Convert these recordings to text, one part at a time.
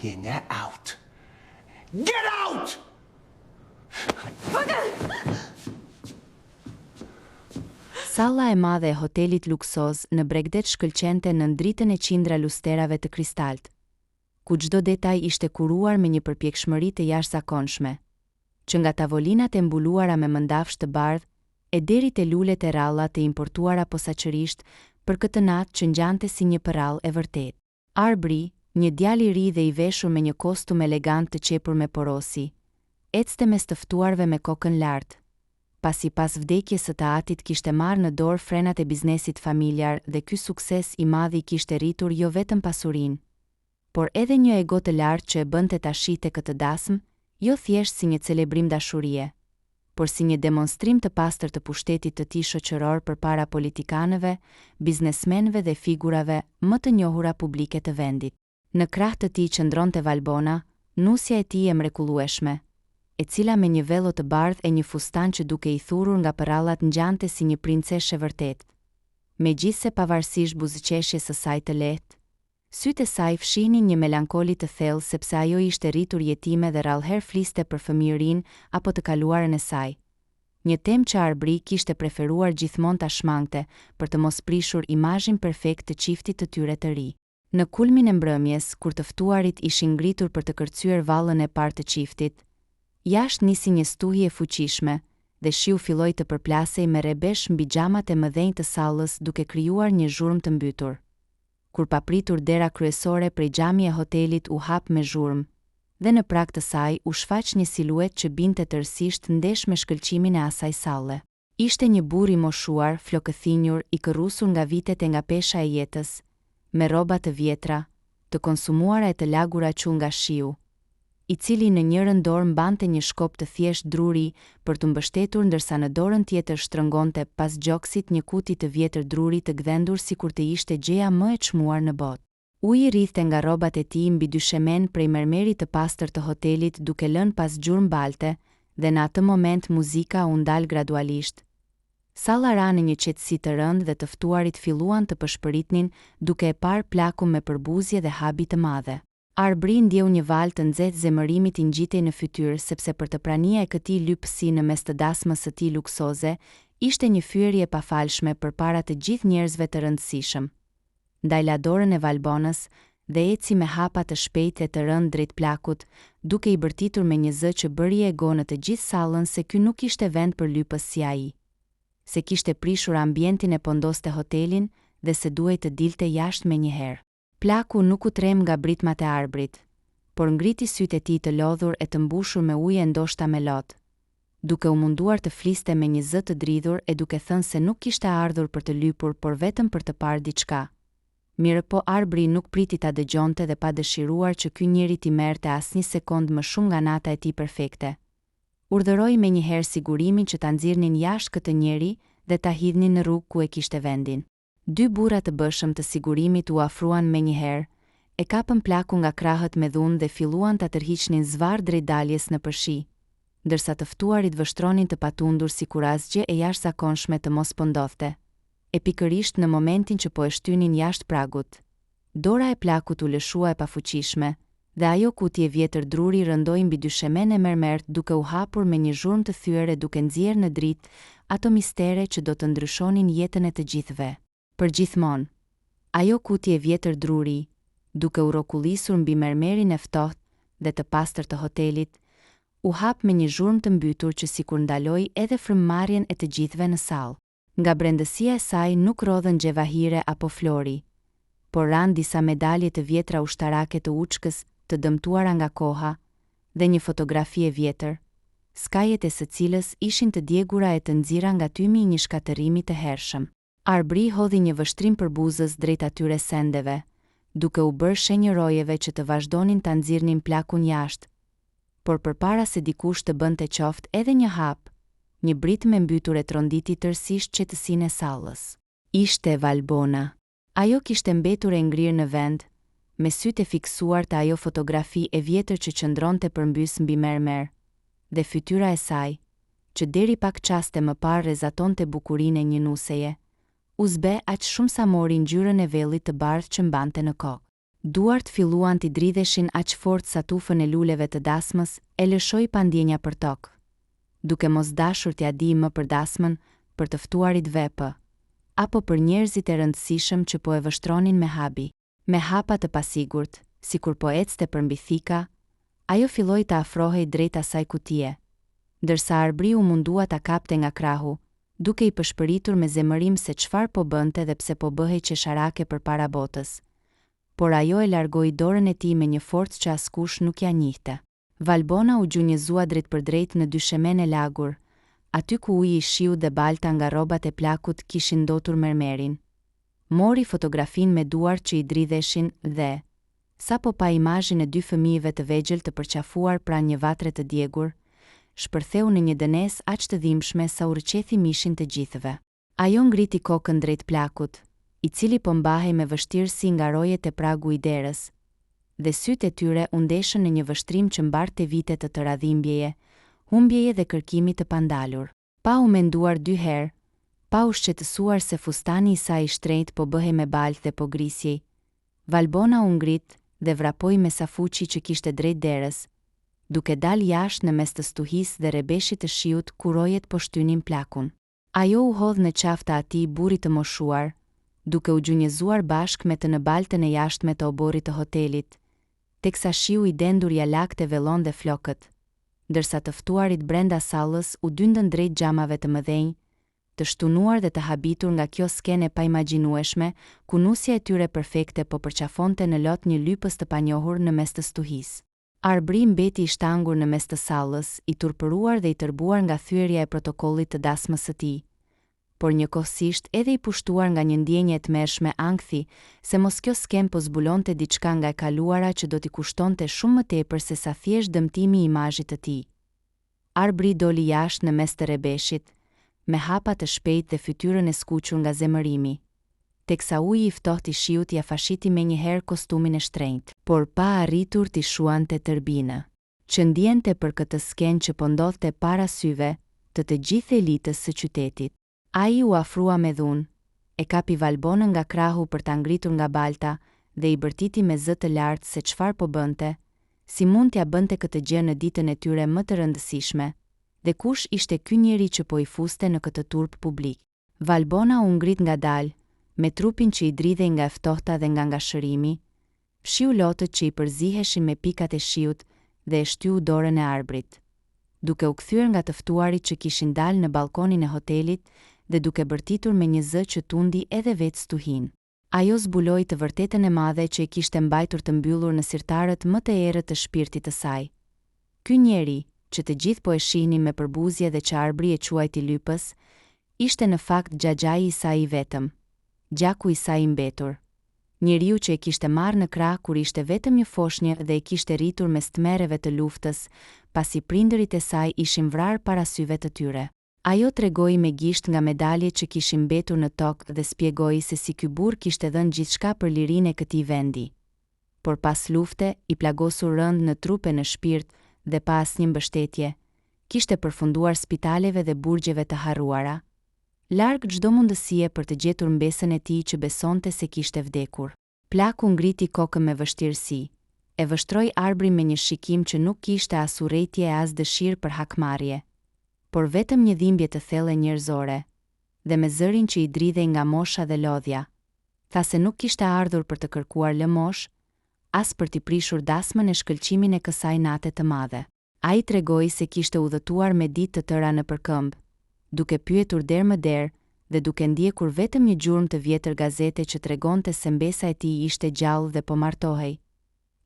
Jene out. Get out! Salla e madhe e hotelit luksoz në Bregdet shkëlqente në dritën e qindra lusterave të kristalt, ku çdo detaj ishte kuruar me një përpjekshmëri të jashtëzakonshme, që nga tavolinat e mbuluara me mëndafsh të bardhë e deri te lulet e ralla të importuara posaçërisht për këtë natë që ngjante si një përrall e vërtet. Arbri, një djalë i ri dhe i veshur me një kostum elegant të qepur me porosi, ecte mes të ftuarve me kokën lartë, pasi pas vdekjes së të atit kishte marrë në dorë frenat e biznesit familjar dhe ky sukses i madh i kishte rritur jo vetëm pasurinë, por edhe një ego të lartë që e bënte ta shihte këtë dasmë, jo thjesht si një celebrim dashurie, por si një demonstrim të pastër të pushtetit të tij shoqëror përpara politikanëve, biznesmenëve dhe figurave më të njohura publike të vendit. Në krah të tij qëndronte Valbona, nusja e tij e mrekullueshme, e cila me një vello të bardhë e një fustan që duke i thurur nga përrallat ngjante si një princeshë e vërtet. Megjithse pavarësisht buzëqeshjes së saj të lehtë, sytë e saj fshihnin një melankoli të thellë sepse ajo ishte rritur jetime dhe rallëherë fliste për fëmijërinë apo të kaluarën e saj. Një temë që Arbri kishte preferuar gjithmonë ta shmangte për të mos prishur imazhin perfekt të çiftit të tyre të ri. Në kulmin e mbrëmjes, kur të ftuarit ishin ngritur për të kërcyer vallën e parë të çiftit, jashtë nisi një stuhje e fuqishme dhe shiu filloi të përplasej me rrebesh mbi xhamat e mëdhenj të sallës duke krijuar një zhurmë të mbytur. Kur papritur dera kryesore prej xhami e hotelit u hap me zhurmë, dhe në prag të saj u shfaq një siluet që binte tërësisht ndesh me shkëlqimin e asaj salle. Ishte një burr i moshuar, flokëthinjur, i kërrusur nga vitet e nga pesha e jetës, me rroba të vjetra, të konsumuara e të lagura që nga shiu, i cili në njërën dorë mbante një shkop të thjesht druri për të mbështetur ndërsa në dorën tjetër shtrëngonte pas gjoksit një kuti të vjetër druri të gdhendur sikur të ishte gjëja më e çmuar në botë. Uji rrithte nga rrobat e tij mbi dy shemen prej mermerit të pastër të hotelit duke lënë pas gjurmë balte, dhe në atë moment muzika u ndal gradualisht. Salla ra në një qetësi të rëndë dhe të ftuarit filluan të pëshpëritnin duke e parë plakun me përbuzje dhe habi të madhe. Arbri ndjeu një val të nxehtë zemërimit i ngjitej në fytyrë sepse për të prania e këtij lypsi në mes të dasmës së tij luksoze, ishte një fyerje e pafalshme përpara të gjithë njerëzve të rëndësishëm. Ndaj la dorën e Valbonës dhe eci me hapa të shpejtë e të rënd drejt plakut, duke i bërtitur me një zë që bëri ego në të gjithë sallën se ky nuk ishte vend për lypës si ai, se kishte prishur ambientin e pondoste hotelin dhe se duhej të dilte jashtë menjëherë. Plaku nuk u trem nga britmat e Arbrit, por ngriti sytë e tij të lodhur e të mbushur me ujë ndoshta me lot, duke u munduar të fliste me një zë të dridhur e duke thënë se nuk kishte ardhur për të lypur por vetëm për të parë diçka. Mirëpo Arbri nuk priti ta dëgjonte dhe pa dëshiruar që ky njeri t'i merrte asnjë sekond më shumë nga nata e tij perfekte. Urdhëroi menjëherë sigurimin që ta nxirrnin jashtë këtë njeri dhe ta hidhnin në rrugë ku e kishte vendin. Dy burra të bëshëm të sigurimit u afruan menjëherë, e kapën plaku nga krahët me dhunë dhe filluan ta tërhiqnin zvarr drejt daljes në përshi, ndërsa të ftuarit vështronin të patundur sikur asgjë e jashtëzakonshme të mos po ndodhte. E pikërisht në momentin që po e shtynin jashtë pragut, dora e plakut u lëshua e pafuqishme, dhe ajo kuti e vjetër druri rëndoi mbi dy shemen e mermert duke u hapur me një zhurmë të thyer e duke nxjerrë në dritë ato mistere që do të ndryshonin jetën e të gjithëve. Përgjithmonë, ajo kuti e vjetër druri, duke u rrokullisur mbi mermerin e ftohtë dhe të pastër të hotelit, u hap me një zhurmë të mbytur që sikur ndaloi edhe frymëmarrjen e të gjithëve në sallë. Nga brendësia e saj nuk rodhën xhevahire apo flori, por ran disa medalje të vjetra ushtarake të Uçkës të dëmtuara nga koha dhe një fotografi e vjetër, skajet e së cilës ishin të djegura e të nxira nga tymi i një shkatërimi të hershëm. Arbri hodhi një vështrim për buzës drejt atyre sendeve, duke u bërë shenjë rojeve që të vazhdonin ta nxirrnin plakun jashtë, por përpara se dikush të bënte qoftë edhe një hap, një brit me mbytur e tronditi tërësisht qetësinë e sallës. Ishte Valbona. Ajo kishte mbetur e ngrirë në vend, me sytë e fiksuar të ajo fotografi e vjetër që qëndronte përmbys mbi mermer, dhe fytyra e saj, që deri pak qaste më parë rrezatonte bukurinë e një nuseje, u zbe aq shumë sa mori ngjyrën e vellit të bardhë që mbante në kokë. Duart filluan t'i dridheshin aq fort sa tufën e luleve të dasmës, e lëshoi pa ndjenja për tokë. Duke mos dashur t'ia di më për dasmën, për të ftuarit VP, apo për njerëzit e rëndësishëm që po e vështronin me habi. Me hapa të pasigurt, sikur po ecte për mbi thika, ajo filloi të afrohej drejt asaj kutie, ndërsa Arbriu mundua ta kapte nga krahu, duke i pëshpëritur me zemërim se çfarë po bënte dhe pse po bëhej qesharake përpara botës. Por ajo e largoi dorën e tij me një forcë që askush nuk ja njihte. Valbona u gjunjëzua drejt për drejt në dyshemen e lagur, aty ku uji i shiut dhe balta nga rrobat e plakut kishin ndotur mermerin. Mori fotografin me duart që i dridheshin dhe, sapo pa imazhin e dy fëmijëve të vegjël të përqafuar pranë një vatre të djegur, shpërtheu në një dënesë aq të dhimbshme sa u rrëqethi mishin të gjithëve. Ajo ngriti kokën drejt plakut, i cili po mbahej me vështirësi nga rojet e pragu i derës, dhe sytë e tyre u ndeshën në një vështrim që mbarte vite të tëra dhimbjeje, humbjeje dhe kërkimi të pandalur. Pa u menduar dy herë, pa u shqetësuar se fustani i saj i shtrenjtë po bëhej me balth dhe po grisjej, Valbona u ngrit dhe vrapoi me safuqi që kishte drejt derës, duke dal jashtë në mes të stuhisë dhe rebeshit të shiut ku rojet po shtynin plakun. Ajo u hodh në qafta atij burri të moshuar, duke u gjunjëzuar bashkë me të në baltën e jashtme të oborit të hotelit, teksa shiu i dendur ja lagte vellon dhe flokët, ndërsa të ftuarit brenda sallës u dyndën drejt xhamave të mëdhenj, të shtunuar dhe të habitur nga kjo skene pa imagjinueshme, ku nusja e tyre perfekte po përqafonte në lot një lypës të panjohur në mes të stuhisë. Arbri mbeti i shtangur në mes të sallës, i turpëruar dhe i tërbuar nga thyerja e protokollit të dasmës së tij, por njëkohësisht edhe i pushtuar nga një ndjenje e tmerrshme ankthi se mos kjo skem po zbulonte diçka nga e kaluara që do t'i kushtonte shumë më tepër se sa thjesht dëmtimi i imazhit të tij. Arbri doli jashtë në mes të rebeshit, me hapa të shpejtë dhe fytyrën e skuqur nga zemërimi, teksa uji i ftohtë i shiut ja fashiti menjëherë kostumin e shtrenjtë, por pa arritur t'i shuante tërbinë, që ndjente për këtë skenë që po ndodhte para syve të gjithë elitës së qytetit. Ai u afrua me dhunë, e kapi Valbonën nga krahu për ta ngritur nga balta dhe i bërtiti me zë të lartë se çfarë po bënte, si mund t'ja bënte këtë gjë në ditën e tyre më të rëndësishme, dhe kush ishte ky njeri që po i fuste në këtë turp publik. Valbona u ngrit ngadalë, me trupin që i dridhej nga e ftohta dhe nga ngashërimi, fshiu lotët që i përziheshin me pikat e shiut dhe e shtyu dorën e Arbrit, duke u kthyer nga të ftuarit që kishin dalë në balkonin e hotelit dhe duke bërtitur me një zë që tundi edhe vetë stuhin. Ajo zbuloi të vërtetën e madhe që i kishte mbajtur të mbyllur në sirtarët më të errët të shpirtit të saj. Ky njeri, që të gjithë po e shihnin me përbuzje dhe që Arbri e quajti lypës, ishte në fakt xhaxhai i saj i vetëm, gjaku i saj i mbetur. Njeriu që e kishte marrë në krah kur ishte vetëm një foshnjë dhe e kishte rritur mes tmerreve të luftës, pasi prindërit e saj ishin vrarë para syve të tyre. Ajo tregoi me gisht nga medaljet që kishin mbetur në tokë dhe spjegoi se si ky burr kishte dhënë gjithçka për lirinë e këtij vendi. Por pas lufte, i plagosur rënd në trup e në shpirt dhe pa asnjë mbështetje, kishte përfunduar spitaleve dhe burgjeve të harruara, larg çdo mundësie për të gjetur mbesën e tij që besonte se kishte vdekur. Plaku ngriti kokën me vështirësi, e vështroi Arbrin me një shikim që nuk kishte as urrëtie e as dëshirë për hakmarrje, por vetëm një dhimbje të thellë njerëzore, dhe me zërin që i dridhej nga mosha dhe lodhja. Tha se nuk kishte ardhur për të kërkuar lëmosh, as për t'i prishur dasmën e shkëlqimin e kësaj nate të madhe. Ai tregoi se kishte udhëtuar me ditë të tëra në përkëmb, duke pyetur der më der dhe duke ndjekur vetëm një gjurmë të vjetër gazete që tregonte se mbesa e tij ishte gjallë dhe po martohej.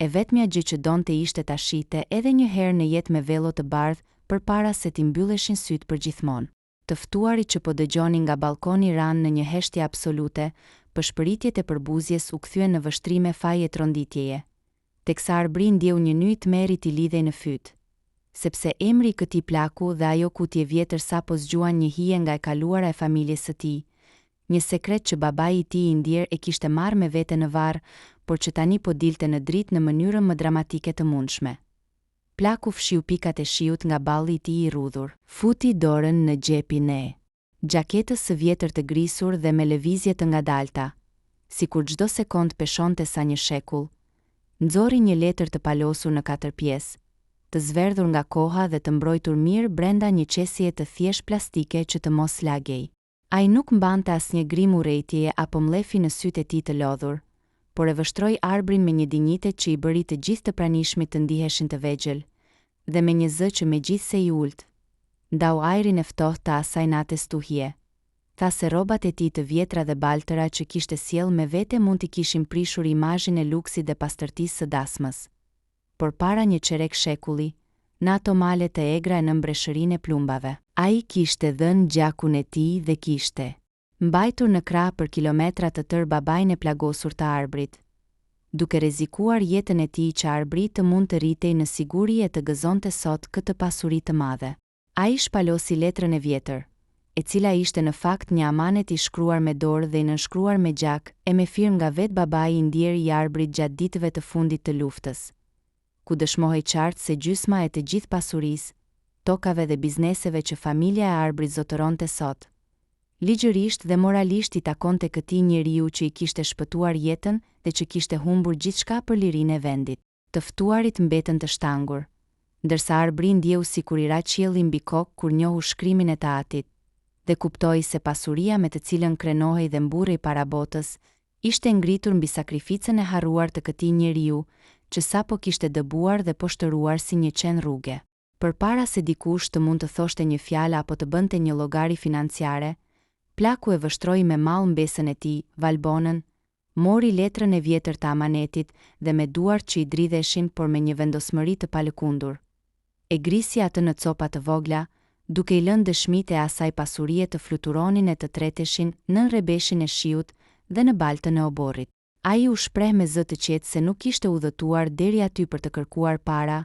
E vetmja gjë që donte ishte ta shihte edhe një herë në jetë me vello të bardhë përpara se t'i mbylleshin syt përgjithmonë. Të ftuarit që po dëgjonin nga balkoni ranë në një heshtje absolute, pëshpëritjet e përbuzjes u kthyen në vështrime faje tronditjeje, teksa Arbri ndjeu një nyj tmerri t'i lidhej në fyt, sepse emri i këtij plaku dhe ajo kutje vjetër sapo zgjuan një hije nga e kaluara e familjes së tij, një sekret që babai i tij i ndjer e kishte marrë me vete në varr, por që tani po dilte në dritë në mënyrën më dramatike të mundshme. Plaku fshiu pikat e shiut nga balli i tij i rrudhur. Futi dorën në xhepin e xhaketës së vjetër të grisur dhe me lëvizje të ngadalta, sikur çdo sekond peshonte sa një shekull, Nxori një letër të palosur në 4 pjesë, të zverdhur nga koha dhe të mbrojtur mirë brenda një qesije të thjesht plastike që të mos lagej. Ai nuk mbante asnjë grim urrejtjeje apo mlefi në sytë e tij të lodhur, por e vështroi arbrin me një dinjitet që i bëri të gjithë të pranishmit të ndiheshin të vegjël, dhe me një zë që megjithse i ult, ndau ajrin e ftohtë të asaj nate stuhie. Tha se rrobat e tij të vjetra dhe baltëra që kishte sjell me vete mund t'i kishin prishur imazhin e luksit dhe pastërtisë së dasmës. Por para një çerek shekulli, në ato male të egra në mbreshërinë e plumbave, ai kishte dhënë gjakun e tij dhe kishte mbajtur në krah për kilometra të tërë babain e plagosur të arbrit, duke rrezikuar jetën e tij që arbri të mund të rritej në siguri e të gëzonte sot këtë pasuri të madhe. Ai shpalosi letrën e vjetër, e cila ishte në fakt një amanet i shkruar me dorë dhe i nënshkruar me gjak e me firmë nga vetë babai i ndjeri i arbrit gjatë ditëve të fundit të luftës, ku dëshmohej qartë se gjysma e të gjithë pasurisë, tokave dhe bizneseve që familja e arbrit zotëronte sot, ligjërisht dhe moralisht i takonte këtij njeriu që i kishte shpëtuar jetën dhe që kishte humbur gjithçka për lirinë e vendit. Të ftuarit mbetën të shtangur, ndërsa arbri ndjeu sikur i ra qielli mbi kokë kur njohu shkrimin e të atit, dhe kuptoi se pasuria me të cilën krenohej dhe mburrej para botës ishte ngritur mbi sakrificën e harruar të këtij njeriu që sapo kishte dëbuar dhe poshtëruar si një qen rruge. Përpara se dikush të mund të thoshte një fjalë apo të bënte një llogari financiare, plaku e vështroi me mall mbesën e tij, Valbonën, mori letrën e vjetër të amanetit dhe me duart që i dridheshin por me një vendosmëri të palëkundur, e grisi atë në copa të vogla, duke i lënë dëshmitë e asaj pasurie të fluturonin e të treteshin në rrebeshin e shiut dhe në baltën e oborrit. Ai u shpreh me zë të qetë se nuk ishte udhëtuar deri aty për të kërkuar para,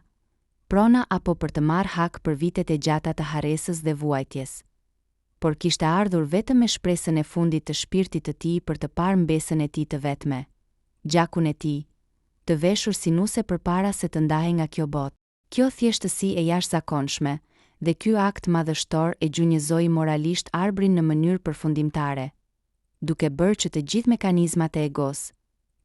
prona apo për të marrë hak për vitet e gjata të harresës dhe vuajtjes, por kishte ardhur vetëm me shpresën e fundit të shpirtit të tij për të parë mbesën e tij të vetme, gjakun e tij, të veshur si nuse përpara se të ndahej nga kjo botë. Kjo thjeshtësi e jashtëzakonshme dhe ky akt madhështor e gjunjëzoi moralisht arbrin në mënyrë përfundimtare, duke bërë që të gjithë mekanizmat e egos,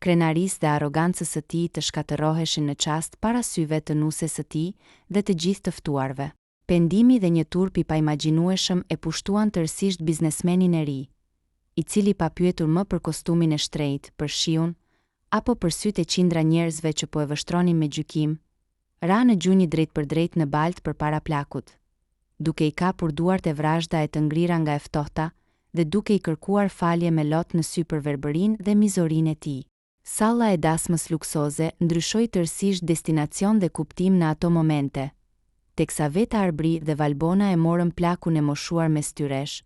krenarisë dhe arrogancës së tij të shkatërroheshin në çast para syve të nuses së tij dhe të gjithë të ftuarve. Pendimi dhe një turp i paimagjinueshëm e pushtuan tërësisht biznesmenin e ri, i cili pa pyetur më për kostumin e shtrenjtë, për shiun, apo për sytë e qindra njerëzve që po e vështronin me gjykim, ra në gjunjë drejt për drejt në baltë përpara plakut, duke i kapur duart e vrazhda e të ngrira nga e ftohta dhe duke i kërkuar falje me lot në sy për verbërinë dhe mizorinë e tij. Salla e dasmës luksoze ndryshoi tërësisht destinacion dhe kuptim në ato momente, teksa vetë arbri dhe Valbona e morën plakun e moshuar me styresh,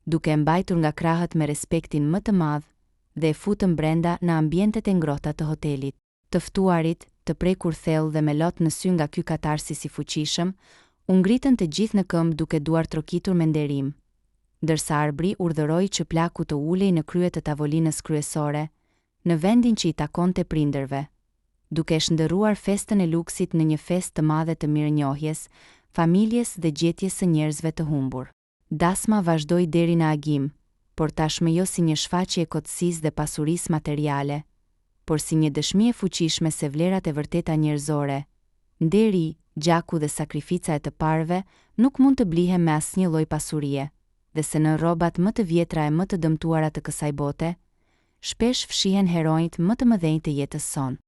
duke mbajtur nga krahët me respektin më të madh dhe e futën brenda në ambientet e ngrohta të hotelit. Të ftuarit, të prekur thellë dhe me lot në sy nga ky katarsis i fuqishëm, u ngritën të gjithë në këmbë duke duar trokitur me nderim, ndërsa arbri urdhëroi që plaku të ulej në krye të tavolinës kryesore, në vendin që i takonte prindërve, duke shndërruar festën e luksit në një festë të madhe të mirënjohjes, familjes dhe gjetjes së njerëzve të humbur. Dasma vazhdoi deri në agim, por tashmë jo si një shfaqje e kotësisë dhe pasurisë materiale, por si një dëshmi e fuqishme se vlerat e vërteta njerëzore, nderi, gjaku dhe sakrifica e të parëve nuk mund të blihen me asnjë lloj pasurie, dhe se në rrobat më të vjetra e më të dëmtuara të kësaj bote, shpesh fshihen heronjt më të mëdhenj të jetës sonë.